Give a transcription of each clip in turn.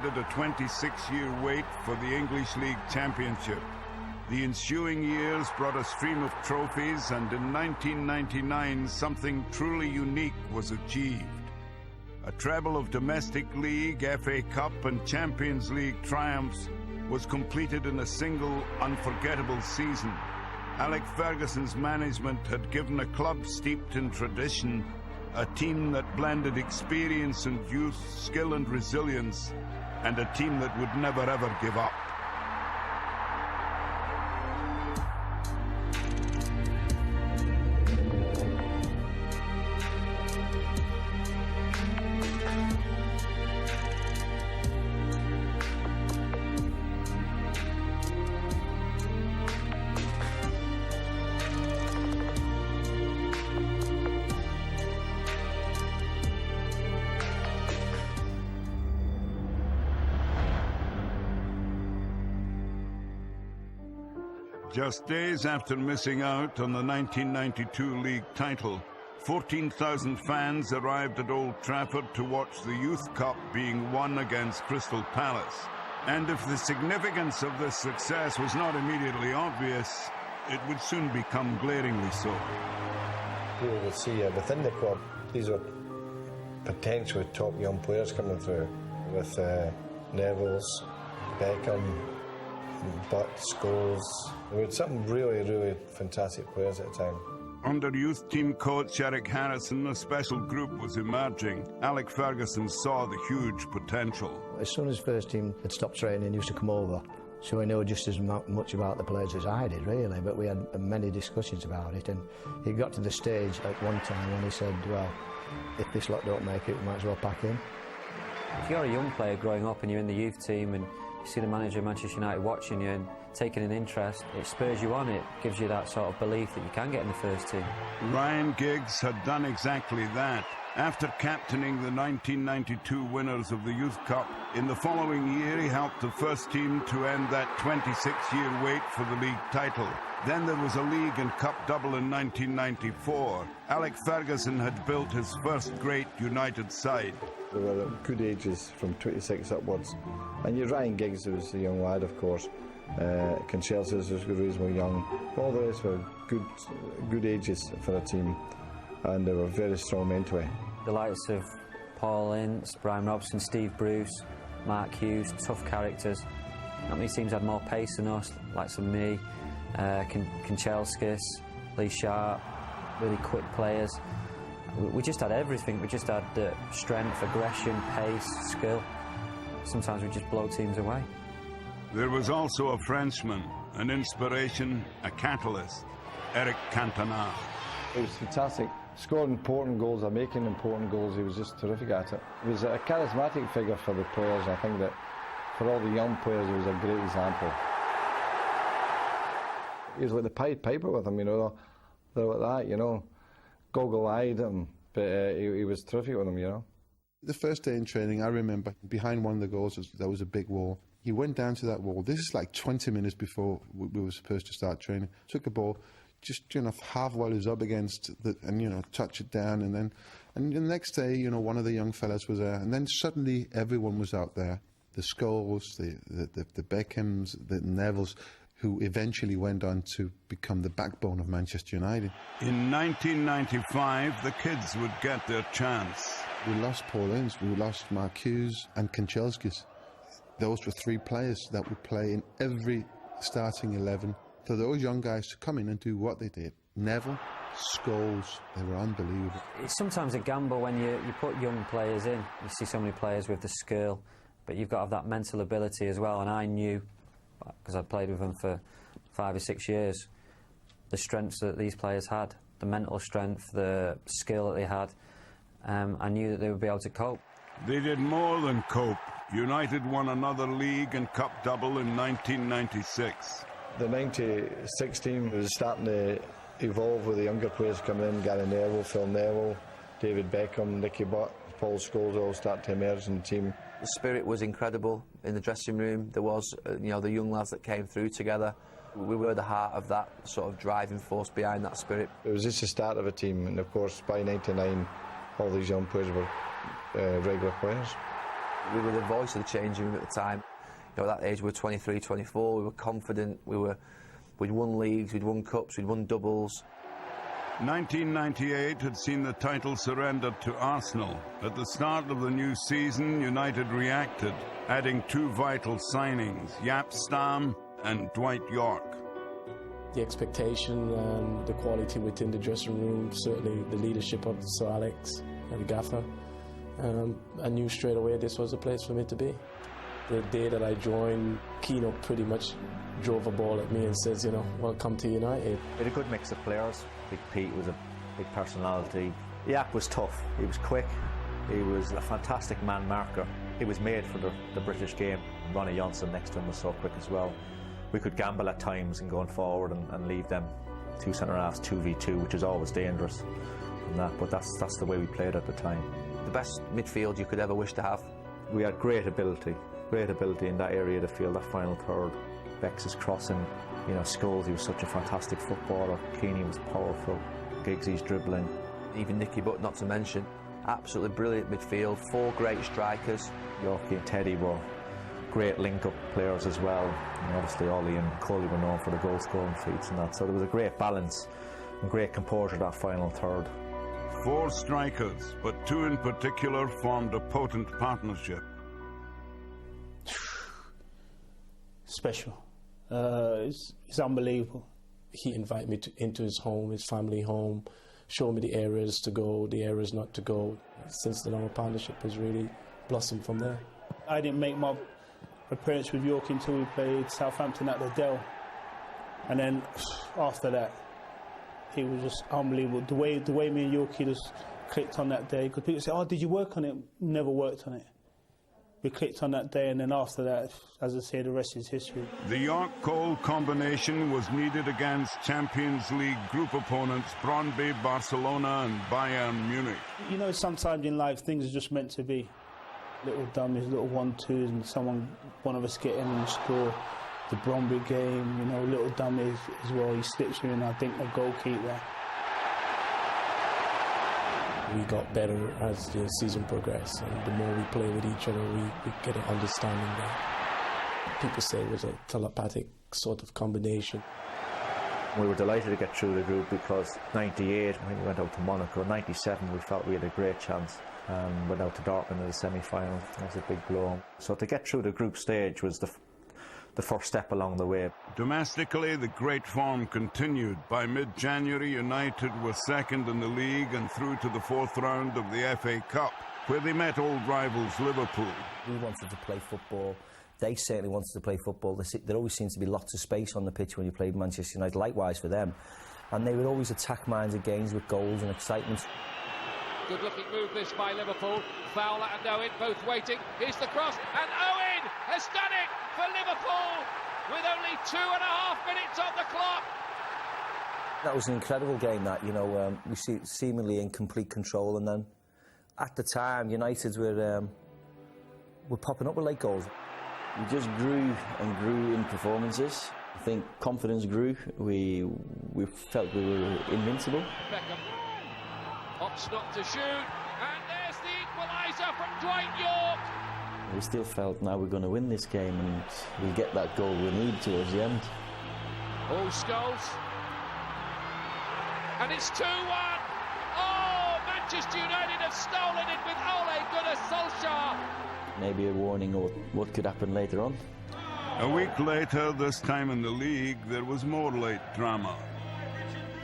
Did a 26-year wait for the English League Championship. The ensuing years brought a stream of trophies, and in 1999 something truly unique was achieved. A treble of domestic league, FA Cup and Champions League triumphs was completed in a single unforgettable season. Alex Ferguson's management had given a club steeped in tradition, a team that blended experience and youth, skill and resilience, and a team that would never ever give up. Just days after missing out on the 1992 league title, 14,000 fans arrived at Old Trafford to watch the Youth Cup being won against Crystal Palace. And if the significance of this success was not immediately obvious, it would soon become glaringly so. People would see within the club, these were potential top young players coming through, with Neville's, Beckham, Butt, Scholes. We had some really fantastic players at the time. Under youth team coach Eric Harrison, a special group was emerging. Alex Ferguson saw the huge potential. As soon as first team had stopped training, he used to come over. So he knew just as much about the players as I did, really. But we had many discussions about it. And he got to the stage at one time when he said, well, if this lot don't make it, we might as well pack in. If you're a young player growing up and you're in the youth team and you see the manager of Manchester United watching you and taking an interest, it spurs you on, it gives you that sort of belief that you can get in the first team. Ryan Giggs had done exactly that. After captaining the 1992 winners of the Youth Cup, in the following year he helped the first team to end that 26-year wait for the league title. Then there was a league and cup double in 1994. Alex Ferguson had built his first great United side. They were at good ages, from 26 upwards. And you're Ryan Giggs, who was a young lad, of course. Conchelsis was reasonably young. All the rest were good ages for a team, and they were very strong mentally. The likes of Paul Ince, Brian Robson, Steve Bruce, Mark Hughes, tough characters. Not many teams had more pace than us, like me, Conchelskis, Lee Sharp, really quick players. We just had everything. We just had strength, aggression, pace, skill. Sometimes we just blow teams away. There was also a Frenchman, an inspiration, a catalyst, Eric Cantona. It was fantastic. Scoring important goals or making important goals, he was just terrific at it. He was a charismatic figure for the players. I think that for all the young players, he was a great example. He was like the Pied Piper with them, you know. They're like that, you know, goggle-eyed, but he was terrific with them, you know. The first day in training, I remember behind one of the goals, there was a big wall. He went down to that wall. This is like 20 minutes before we were supposed to start training. Took a ball, just half while he was up against the, and touch it down, and the next day, one of the young fellas was there, and then suddenly everyone was out there. The Scholes, the Beckhams, the Nevilles, who eventually went on to become the backbone of Manchester United. In 1995, the kids would get their chance. We lost Paul Ince, we lost Mark Hughes and Conchelskis. Those were three players that would play in every starting 11. For those young guys to come in and do what they did, Neville, Scholes, they were unbelievable. It's sometimes a gamble when you put young players in. You see so many players with the skill, but you've got to have that mental ability as well. And I knew, because I'd played with them for 5 or 6 years, the strengths that these players had, the mental strength, the skill that they had. I knew that they would be able to cope. They did more than cope. United won another league and cup double in 1996. The 96 team was starting to evolve with the younger players coming in, Gary Neville, Phil Neville, David Beckham, Nicky Butt, Paul Scholes all start to emerge in the team. The spirit was incredible in the dressing room. There was, the young lads that came through together. We were the heart of that sort of driving force behind that spirit. It was just the start of a team, and of course by '99 all these young players were regular players. We were the voice of the changing room at the time. You know, at that age we were 23, 24, we were confident, we'd won leagues, we'd won cups, we'd won doubles. 1998 had seen the title surrendered to Arsenal. At the start of the new season, United reacted, adding two vital signings, Jaap Stam and Dwight York. The expectation and the quality within the dressing room, certainly the leadership of Sir Alex and the gaffer, I knew straight away this was the place for me to be. The day that I joined, Keano pretty much drove a ball at me and says, you know, welcome to United. We had a good mix of players. Big Pete was a big personality. Jaap was tough, he was quick, he was a fantastic man marker. He was made for the British game. Ronnie Johnson next to him was so quick as well. We could gamble at times and going forward and leave them two centre-halves 2v2, which is always dangerous. But that's the way we played at the time. The best midfield you could ever wish to have. We had great ability in that area of the field, that final third. Bex's crossing, you know, Scholes, he was such a fantastic footballer. Keane was powerful. Giggsy's dribbling. Even Nicky Butt, not to mention. Absolutely brilliant midfield, four great strikers. Yorkie and Teddy were great link-up players as well. And obviously Ollie and Cully were known for the goal-scoring feats and that. So there was a great balance and great composure that final third. Four strikers, but two in particular formed a potent partnership. Special. It's unbelievable. He invited me into his home, his family home, showed me the areas to go, the areas not to go. Since then, our partnership has really blossomed from there. I didn't make my appearance with York until we played Southampton at the Dell. And then after that, it was just unbelievable. The way me and Yorkie just clicked on that day. Because people say, oh, did you work on it? Never worked on it. We clicked on that day, and then after that, as I say, the rest is history. The York-Cole combination was needed against Champions League group opponents Brøndby, Barcelona and Bayern Munich. You know, sometimes in life, things are just meant to be. Little dummies, little 1-2s, and one of us get in and score. The Brøndby game, you know, little dummies as well. He slips me in, I think, the goalkeeper. We got better as the season progressed, and the more we play with each other, we get an understanding that people say it was a telepathic sort of combination. We were delighted to get through the group because 98, I think we went out to Monaco. 97, we felt we had a great chance. Went out to Dortmund in the semi-final. That was a big blow. So to get through the group stage was the first step along the way. Domestically, the great form continued. By mid-January, United were second in the league and through to the fourth round of the FA Cup, where they met old rivals Liverpool. We wanted to play football. They certainly wanted to play football. There always seems to be lots of space on the pitch when you played Manchester United, likewise for them. And they would always attack minded games with goals and excitement. Good-looking move this by Liverpool. Fowler and Owen both waiting. Here's the cross, and Owen has done it for Liverpool with only 2.5 minutes on the clock. That was an incredible game. That, you know, we seemingly in complete control, and then at the time, United were popping up with late goals. We just grew and grew in performances. I think confidence grew. We felt we were invincible. Beckham opts not to shoot, and there's the equaliser from Dwight York. We still felt now we're going to win this game and we'll get that goal we need towards the end. All Scholes, and it's 2-1. Oh, Manchester United have stolen it with Ole Gunnar Solskjaer. Maybe a warning of what could happen later on. A week later, this time in the league, there was more late drama.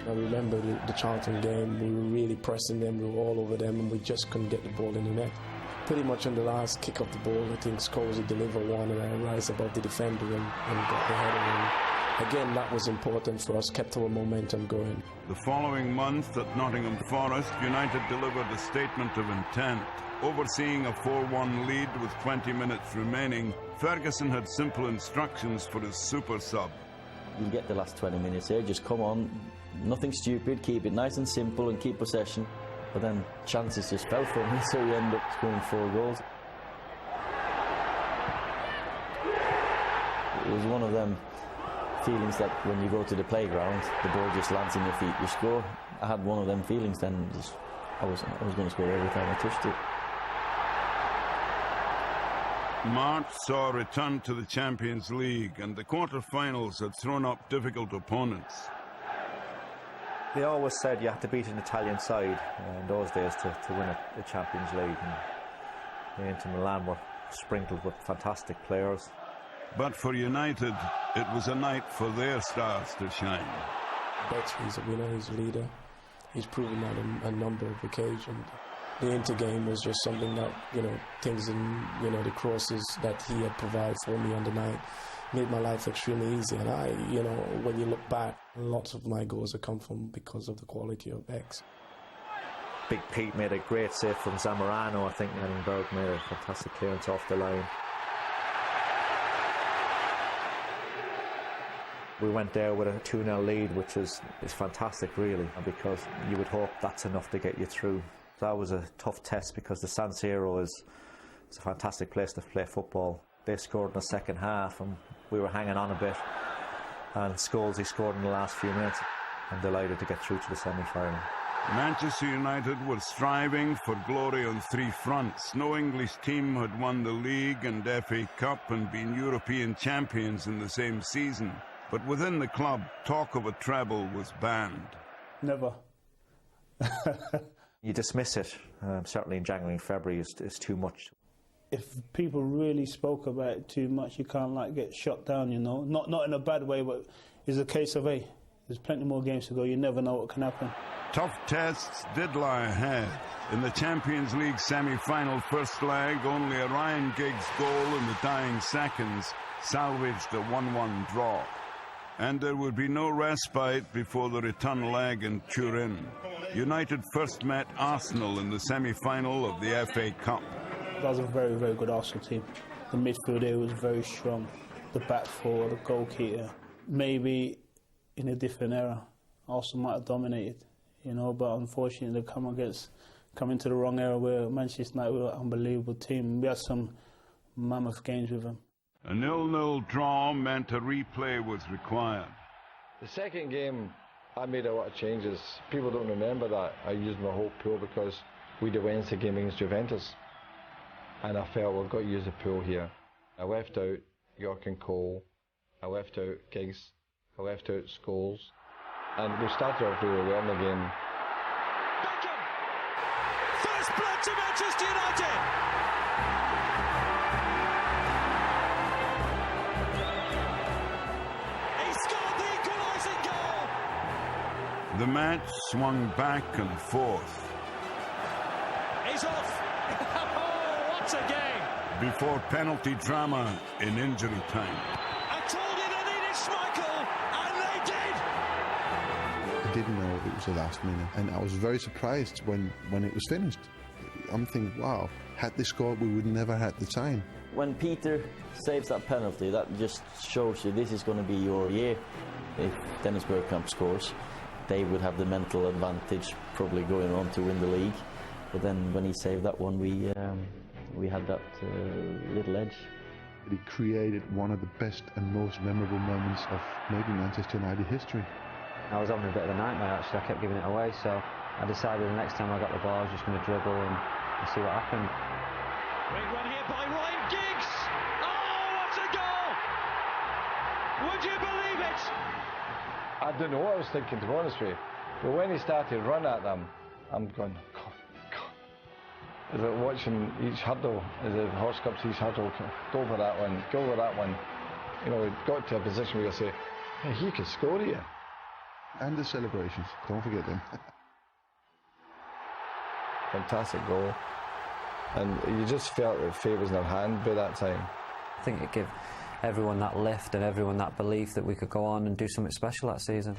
I remember the Charlton game. We were really pressing them, we were all over them, and we just couldn't get the ball in the net. Pretty much on the last kick of the ball, I think Scholes would deliver one, and I rise above the defender and got the header. And again, that was important for us, kept our momentum going. The following month at Nottingham Forest, United delivered a statement of intent. Overseeing a 4-1 lead with 20 minutes remaining, Ferguson had simple instructions for his super sub. You get the last 20 minutes here, just come on, nothing stupid, keep it nice and simple and keep possession. But then chances just fell for me, so we end up scoring 4 goals. It was one of them feelings that when you go to the playground, the ball just lands in your feet, you score. I had one of them feelings then, I was going to score every time I touched it. March saw a return to the Champions League, and the quarter-finals had thrown up difficult opponents. They always said you had to beat an Italian side in those days to win the Champions League. And Inter Milan were sprinkled with fantastic players. But for United, it was a night for their stars to shine. He's a winner, he's a leader. He's proven that on a number of occasions. The Inter game was just something that, things in, the crosses that he had provided for me on the night made my life extremely easy. And when you look back, lots of my goals have come from because of the quality of X. Big Pete made a great save from Zamorano, I think, and Berg made a fantastic clearance off the line. We went there with a 2-0 lead, which is fantastic, really, because you would hope that's enough to get you through. That was a tough test because the San Siro is a fantastic place to play football. They scored in the second half and we were hanging on a bit. And Scholes, scored in the last few minutes. I'm delighted to get through to the semi-final. Manchester United were striving for glory on three fronts. No English team had won the league and FA Cup and been European champions in the same season. But within the club, talk of a treble was banned. Never. You dismiss it, certainly in January and February, is too much. If people really spoke about it too much, you can't get shut down, Not in a bad way, but it's a case of, hey, there's plenty more games to go. You never know what can happen. Tough tests did lie ahead. In the Champions League semi-final first leg, only a Ryan Giggs goal in the dying seconds salvaged a 1-1 draw. And there would be no respite before the return leg in Turin. United first met Arsenal in the semi-final of the FA Cup. That was a very, very good Arsenal team. The midfield there was very strong. The back four, the goalkeeper. Maybe in a different era, Arsenal might have dominated, but unfortunately they come into the wrong era where Manchester United were an unbelievable team. We had some mammoth games with them. A 0-0 draw meant a replay was required. The second game, I made a lot of changes. People don't remember that. I used my whole pool because we had a Wednesday game against Juventus. And I felt, we've got to use the pool here. I left out York and Cole. I left out Giggs. I left out Scholes. And we started off really well in the game. Beckham! First blood to Manchester United! The match swung back and forth. He's off. Oh, what a game! Before penalty drama in injury time. I told you they needed Schmeichel, and they did. I didn't know it was the last minute, and I was very surprised when it was finished. I'm thinking, wow, had they scored, we would never had the time. When Peter saves that penalty, that just shows you this is going to be your year. If Dennis Bergkamp scores, they would have the mental advantage probably going on to win the league. But then when he saved that one, we had that little edge. He created one of the best and most memorable moments of maybe Manchester United history. I was having a bit of a nightmare actually. I kept giving it away, so I decided the next time I got the ball I was just going to dribble and see what happened. Great run here by Ryan Giggs. Oh, what a goal! Would you believe it? I don't know what I was thinking, to be honest with you. But when he started to run at them, I'm going, God. Is it watching each hurdle, as the horse comes to each hurdle, go over that one, go over that one. We got to a position where you say, hey, he could score here. And the celebrations, don't forget them. Fantastic goal. And you just felt that fate was in their hand by that time. I think it gave everyone that lift and everyone that belief that we could go on and do something special that season.